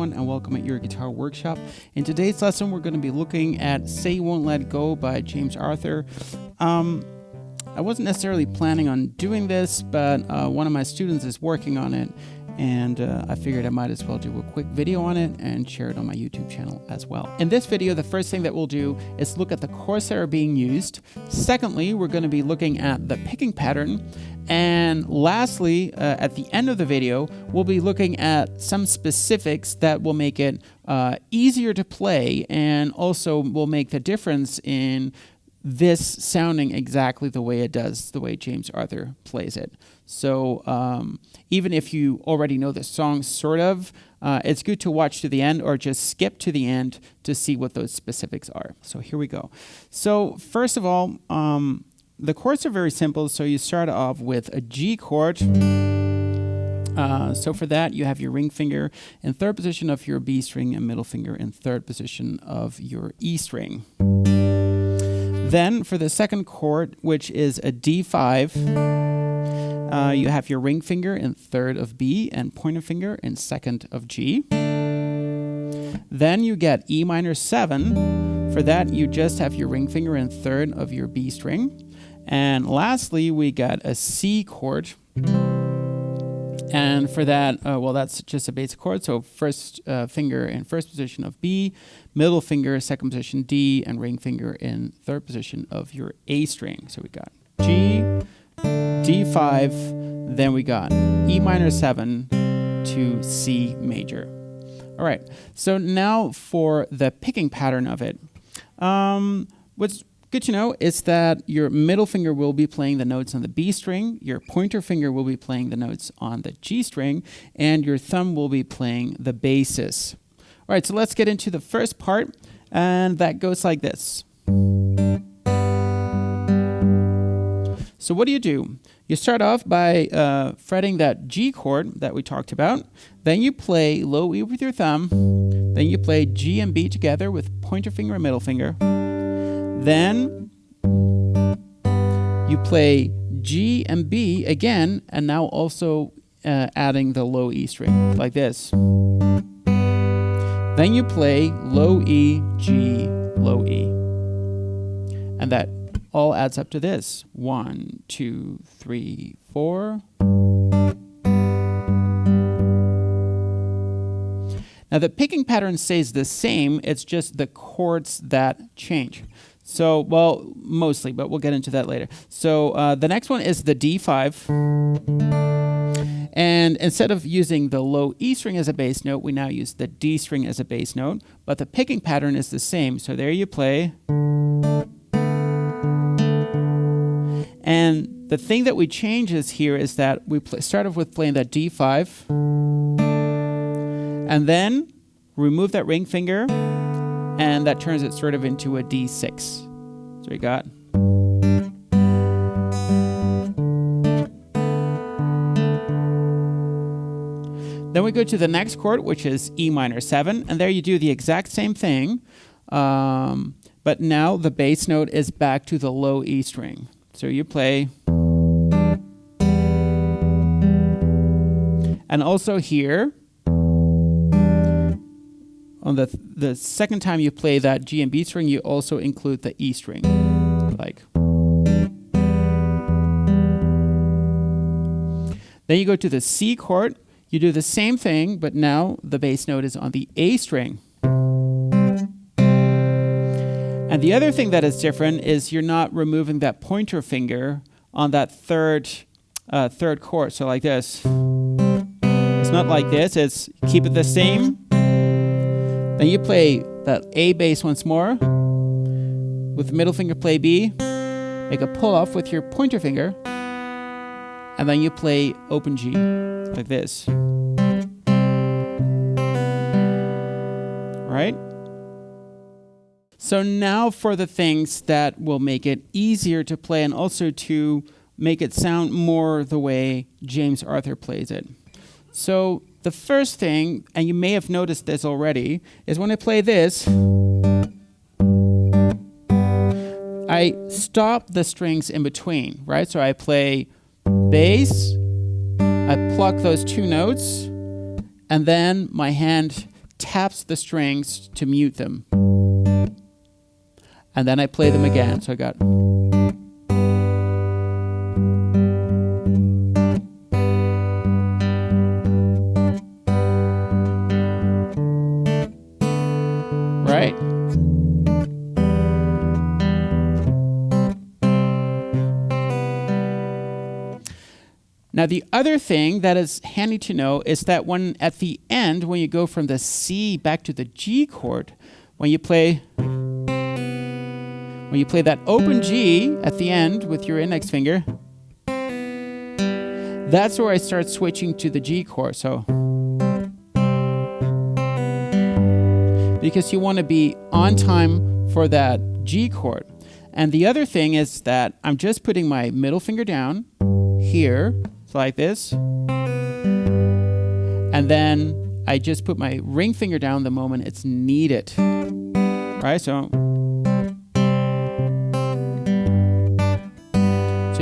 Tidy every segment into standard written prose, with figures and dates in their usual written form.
everyone, and welcome at your guitar workshop. In today's lesson, we're going to be looking at Say You Won't Let Go by James Arthur. I wasn't necessarily planning on doing this, but one of my students is working on it, and I figured I might as well do a quick video on it and share it on my YouTube channel as well. In this video, the first thing that we'll do is look at the chords that are being used. Secondly, we're going to be looking at the picking pattern. And lastly, at the end of the video, we'll be looking at some specifics that will make it easier to play and also will make the difference in this sounding exactly the way it does, the way James Arthur plays it. So even if you already know the song sort of, it's good to watch to the end or just skip to the end to see what those specifics are. So here we go. So first of all, the chords are very simple, so you start off with a G chord. So for that, you have your ring finger in third position of your B string and middle finger in third position of your E string. Then for the second chord, which is a D5, you have your ring finger in third of B and pointer finger in second of G. Then you get E minor 7. For that, you just have your ring finger in third of your B string. And lastly, we got a C chord. And for that, well, that's just a basic chord. So first finger in first position of B, middle finger, second position D, and ring finger in third position of your A string. So we got G, D5, then we got E minor 7 to C major. All right, so now for the picking pattern of it. What's good to know is that your middle finger will be playing the notes on the B string, your pointer finger will be playing the notes on the G string, and your thumb will be playing the basses. All right, so let's get into the first part, and that goes like this. So what do? You start off by fretting that G chord that we talked about, then you play low E with your thumb, then you play G and B together with pointer finger and middle finger. Then you play G and B again, and now also adding the low E string, like this. Then you play low E, G, low E. And that all adds up to this. 1, 2, 3, 4. Now the picking pattern stays the same, it's just the chords that change. So, well, mostly, but we'll get into that later. So the next one is the D5. And instead of using the low E string as a bass note, we now use the D string as a bass note. But the picking pattern is the same. So there you play. And the thing that we change is here is that we start off with playing that D5. And then remove that ring finger. And that turns it sort of into a D6. So we got. Then we go to the next chord, which is E minor 7. And there you do the exact same thing. But now the bass note is back to the low E string. So you play. And also here, on the second time you play that G and B string, you also include the E string, like. Then you go to the C chord. You do the same thing, but now the bass note is on the A string. And the other thing that is different is you're not removing that pointer finger on that third chord. So like this. It's not like this. It's keep it the same. Then you play that A bass once more. With the middle finger, play B. Make a pull off with your pointer finger. And then you play open G, like this. All right? So now for the things that will make it easier to play and also to make it sound more the way James Arthur plays it. So the first thing, and you may have noticed this already, is when I play this, I stop the strings in between, right? So I play bass, I pluck those two notes, and then my hand taps the strings to mute them. And then I play them again. So I got... Right? Now, the other thing that is handy to know is that when at the end, when you go from the C back to the G chord, when you play that open G at the end with your index finger, that's where I start switching to the G chord. So, because you want to be on time for that G chord. And the other thing is that I'm just putting my middle finger down here, like this, and then I just put my ring finger down the moment it's needed, right? So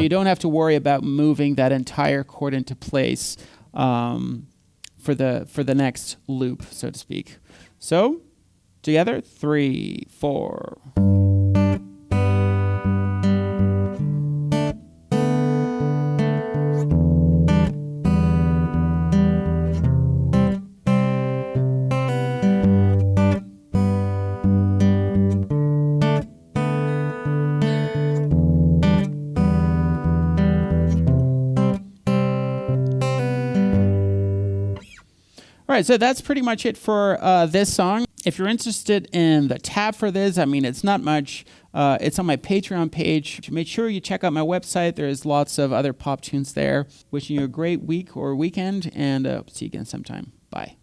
you don't have to worry about moving that entire chord into place for the next loop, so to speak. So together, 3, 4. All right, so that's pretty much it for this song. If you're interested in the tab for this, I mean, it's not much. It's on my Patreon page. Make sure you check out my website. There's lots of other pop tunes there. Wishing you a great week or weekend, and see you again sometime. Bye.